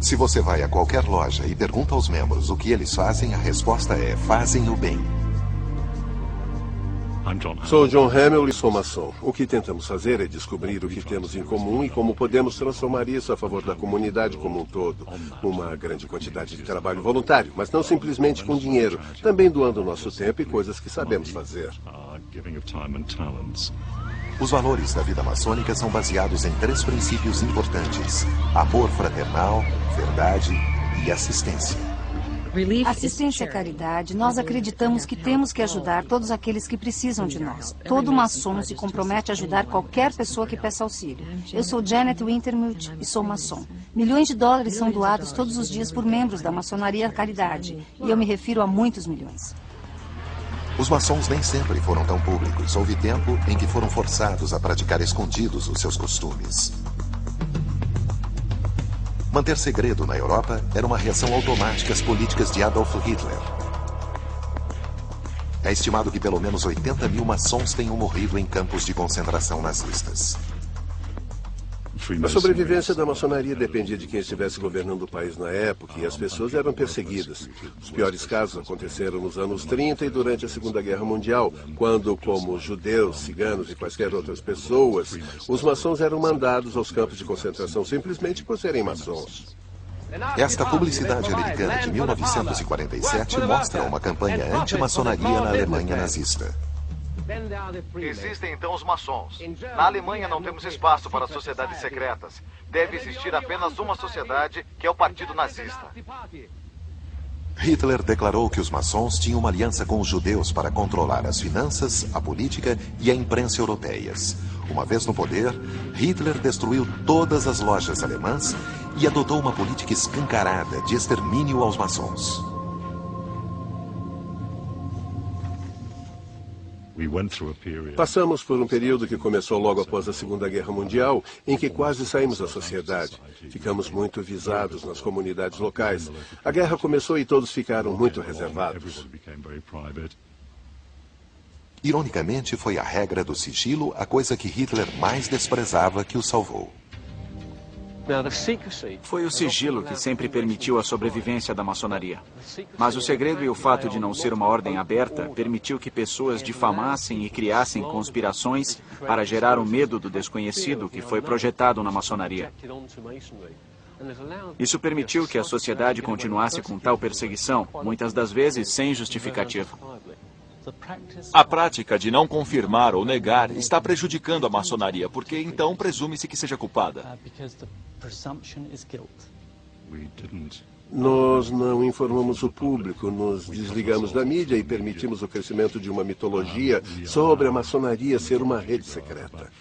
Se você vai a qualquer loja e pergunta aos membros o que eles fazem, a resposta é: fazem o bem. Sou John Hamill e sou maçom. O que tentamos fazer é descobrir o que temos em comum e como podemos transformar isso a favor da comunidade como um todo. Uma grande quantidade de trabalho voluntário, mas não simplesmente com dinheiro, também doando nosso tempo e coisas que sabemos fazer. Os valores da vida maçônica são baseados em 3 princípios importantes: amor fraternal, verdade e assistência. Assistência à caridade, nós acreditamos que temos que ajudar todos aqueles que precisam de nós. Todo maçom se compromete a ajudar qualquer pessoa que peça auxílio. Eu sou Janet Wintermuth e sou maçom. Milhões de dólares são doados todos os dias por membros da maçonaria caridade. E eu me refiro a muitos milhões. Os maçons nem sempre foram tão públicos. Houve tempo em que foram forçados a praticar escondidos os seus costumes. Manter segredo na Europa era uma reação automática às políticas de Adolf Hitler. É estimado que pelo menos 80 mil maçons tenham morrido em campos de concentração nazistas. A sobrevivência da maçonaria dependia de quem estivesse governando o país na época e as pessoas eram perseguidas. Os piores casos aconteceram nos anos 30 e durante a Segunda Guerra Mundial, quando, como judeus, ciganos e quaisquer outras pessoas, os maçons eram mandados aos campos de concentração simplesmente por serem maçons. Esta publicidade americana de 1947 mostra uma campanha anti-maçonaria na Alemanha nazista. Existem então os maçons. Na Alemanha não temos espaço para sociedades secretas. Deve existir apenas uma sociedade, que é o Partido Nazista. Hitler declarou que os maçons tinham uma aliança com os judeus para controlar as finanças, a política e a imprensa europeias. Uma vez no poder, Hitler destruiu todas as lojas alemãs e adotou uma política escancarada de extermínio aos maçons. Passamos por um período que começou logo após a Segunda Guerra Mundial, em que quase saímos da sociedade. Ficamos muito visados nas comunidades locais. A guerra começou e todos ficaram muito reservados. Ironicamente, foi a regra do sigilo a coisa que Hitler mais desprezava que o salvou. Foi o sigilo que sempre permitiu a sobrevivência da maçonaria. Mas o segredo e o fato de não ser uma ordem aberta permitiu que pessoas difamassem e criassem conspirações para gerar o medo do desconhecido que foi projetado na maçonaria. Isso permitiu que a sociedade continuasse com tal perseguição, muitas das vezes sem justificativa. A prática de não confirmar ou negar está prejudicando a maçonaria, porque então presume-se que seja culpada. Nós não informamos o público, nos desligamos da mídia e permitimos o crescimento de uma mitologia sobre a maçonaria ser uma rede secreta.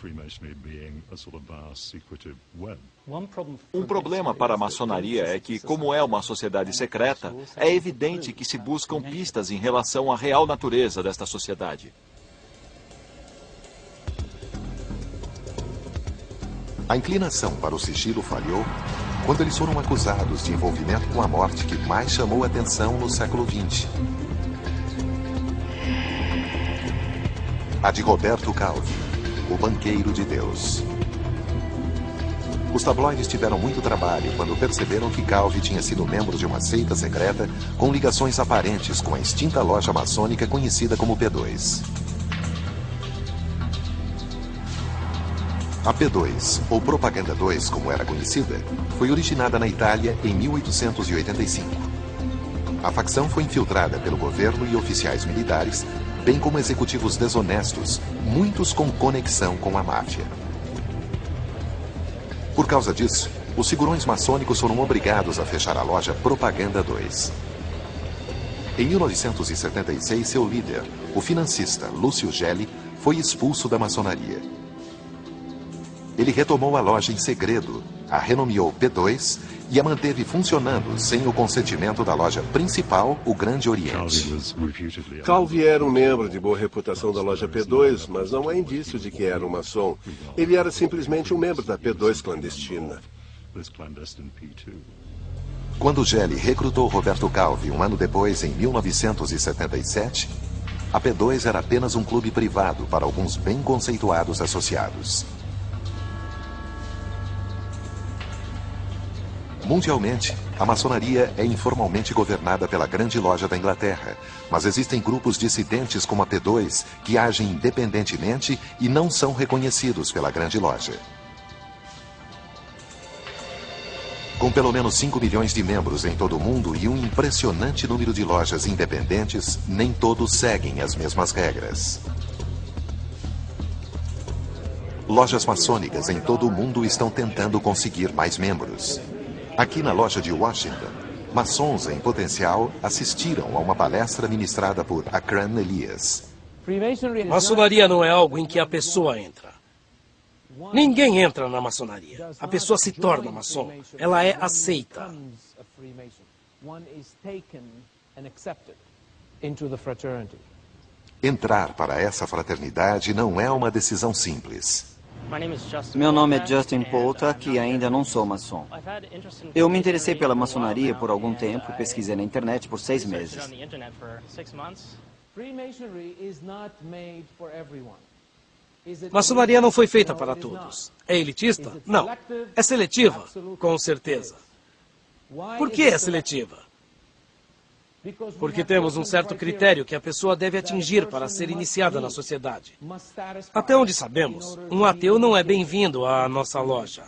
Um problema para a maçonaria é que, como é uma sociedade secreta, é evidente que se buscam pistas em relação à real natureza desta sociedade. A inclinação para o sigilo falhou quando eles foram acusados de envolvimento com a morte que mais chamou a atenção no século XX. A de Roberto Calvi, o banqueiro de Deus. Os tabloides tiveram muito trabalho quando perceberam que Calvi tinha sido membro de uma seita secreta com ligações aparentes com a extinta loja maçônica conhecida como P2. A P2, ou Propaganda 2, como era conhecida, foi originada na Itália em 1885. A facção foi infiltrada pelo governo e oficiais militares, bem como executivos desonestos, muitos com conexão com a máfia. Por causa disso, os figurões maçônicos foram obrigados a fechar a loja Propaganda 2. Em 1976, seu líder, o financista Lúcio Gelli, foi expulso da maçonaria. Ele retomou a loja em segredo, a renomeou P2 e a manteve funcionando sem o consentimento da loja principal, o Grande Oriente. Calvi era um membro de boa reputação da loja P2, mas não há indício de que era um maçom. Ele era simplesmente um membro da P2 clandestina. Quando Gelli recrutou Roberto Calvi um ano depois, em 1977, a P2 era apenas um clube privado para alguns bem conceituados associados. Mundialmente, a maçonaria é informalmente governada pela Grande Loja da Inglaterra, mas existem grupos dissidentes como a P2 que agem independentemente e não são reconhecidos pela Grande Loja. Com pelo menos 5 milhões de membros em todo o mundo e um impressionante número de lojas independentes, nem todos seguem as mesmas regras. Lojas maçônicas em todo o mundo estão tentando conseguir mais membros. Aqui na loja de Washington, maçons em potencial assistiram a uma palestra ministrada por Akran Elias. Maçonaria não é algo em que a pessoa entra. Ninguém entra na maçonaria. A pessoa se torna maçom. Ela é aceita. Entrar para essa fraternidade não é uma decisão simples. Meu nome é Justin Poltak e ainda não sou maçom. Eu me interessei pela maçonaria por algum tempo, pesquisei na internet por 6 meses. Maçonaria não foi feita para todos. É elitista? Não. É seletiva? Com certeza. Por que é seletiva? Porque temos um certo critério que a pessoa deve atingir para ser iniciada na sociedade. Até onde sabemos, um ateu não é bem-vindo à nossa loja.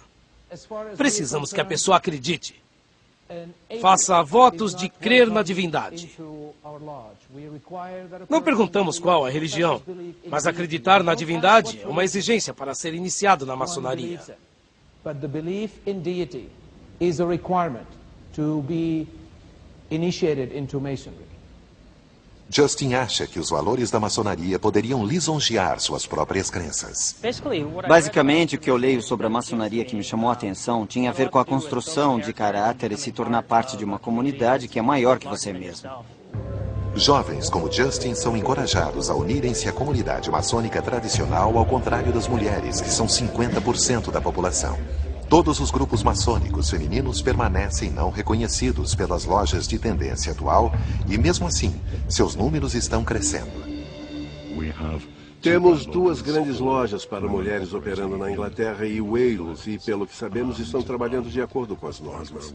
Precisamos que a pessoa acredite. Faça votos de crer na divindade. Não perguntamos qual a religião, mas acreditar na divindade é uma exigência para ser iniciado na maçonaria. Justin acha que os valores da maçonaria poderiam lisonjear suas próprias crenças. Basicamente, o que eu leio sobre a maçonaria que me chamou a atenção tinha a ver com a construção de caráter e se tornar parte de uma comunidade que é maior que você mesmo. Jovens como Justin são encorajados a unirem-se à comunidade maçônica tradicional, ao contrário das mulheres, que são 50% da população. Todos os grupos maçônicos femininos permanecem não reconhecidos pelas lojas de tendência atual e, mesmo assim, seus números estão crescendo. Temos 2 grandes lojas para mulheres operando na Inglaterra e Wales e, pelo que sabemos, estão trabalhando de acordo com as normas.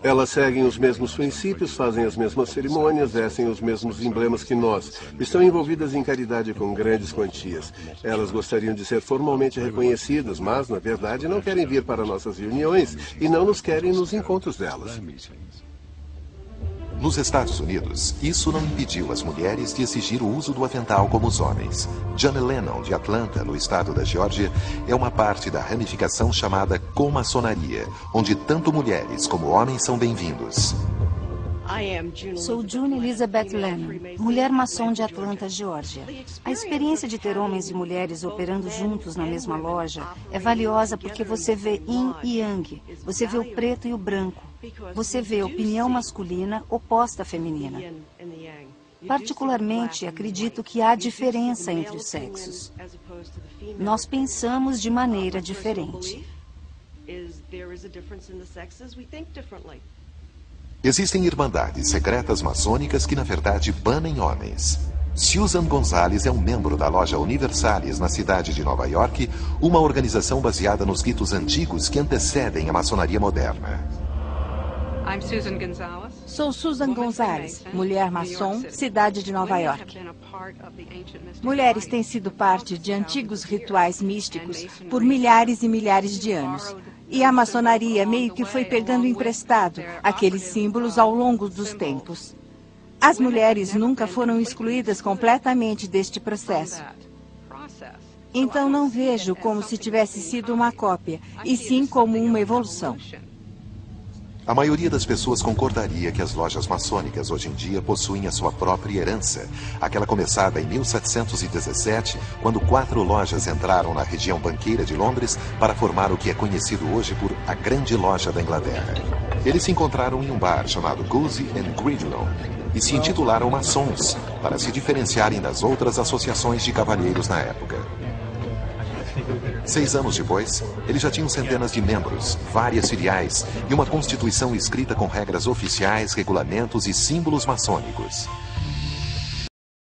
Elas seguem os mesmos princípios, fazem as mesmas cerimônias, vestem os mesmos emblemas que nós. Estão envolvidas em caridade com grandes quantias. Elas gostariam de ser formalmente reconhecidas, mas, na verdade, não querem vir para nossas reuniões e não nos querem nos encontros delas. Nos Estados Unidos, isso não impediu as mulheres de exigir o uso do avental como os homens. Jana Lennon, de Atlanta, no estado da Geórgia, é uma parte da ramificação chamada comaçonaria, onde tanto mulheres como homens são bem-vindos. Sou June Elizabeth Lennon, mulher maçom de Atlanta, Geórgia. A experiência de ter homens e mulheres operando juntos na mesma loja é valiosa porque você vê yin e yang, você vê o preto e o branco, você vê a opinião masculina oposta à feminina. Particularmente, acredito que há diferença entre os sexos. Nós pensamos de maneira diferente. Existem irmandades secretas maçônicas que, na verdade, banem homens. Susan Gonzalez é um membro da loja Universalis na cidade de Nova York, uma organização baseada nos ritos antigos que antecedem a maçonaria moderna. Sou Susan Gonzalez, mulher maçom, cidade de Nova York. Mulheres têm sido parte de antigos rituais místicos por milhares e milhares de anos. E a maçonaria meio que foi pegando emprestado aqueles símbolos ao longo dos tempos. As mulheres nunca foram excluídas completamente deste processo. Então não vejo como se tivesse sido uma cópia, e sim como uma evolução. A maioria das pessoas concordaria que as lojas maçônicas hoje em dia possuem a sua própria herança, aquela começada em 1717, quando 4 lojas entraram na região banqueira de Londres para formar o que é conhecido hoje por a Grande Loja da Inglaterra. Eles se encontraram em um bar chamado Goosey & Gridlow e se intitularam maçons, para se diferenciarem das outras associações de cavalheiros na época. 6 anos depois, eles já tinham centenas de membros, várias filiais e uma constituição escrita com regras oficiais, regulamentos e símbolos maçônicos.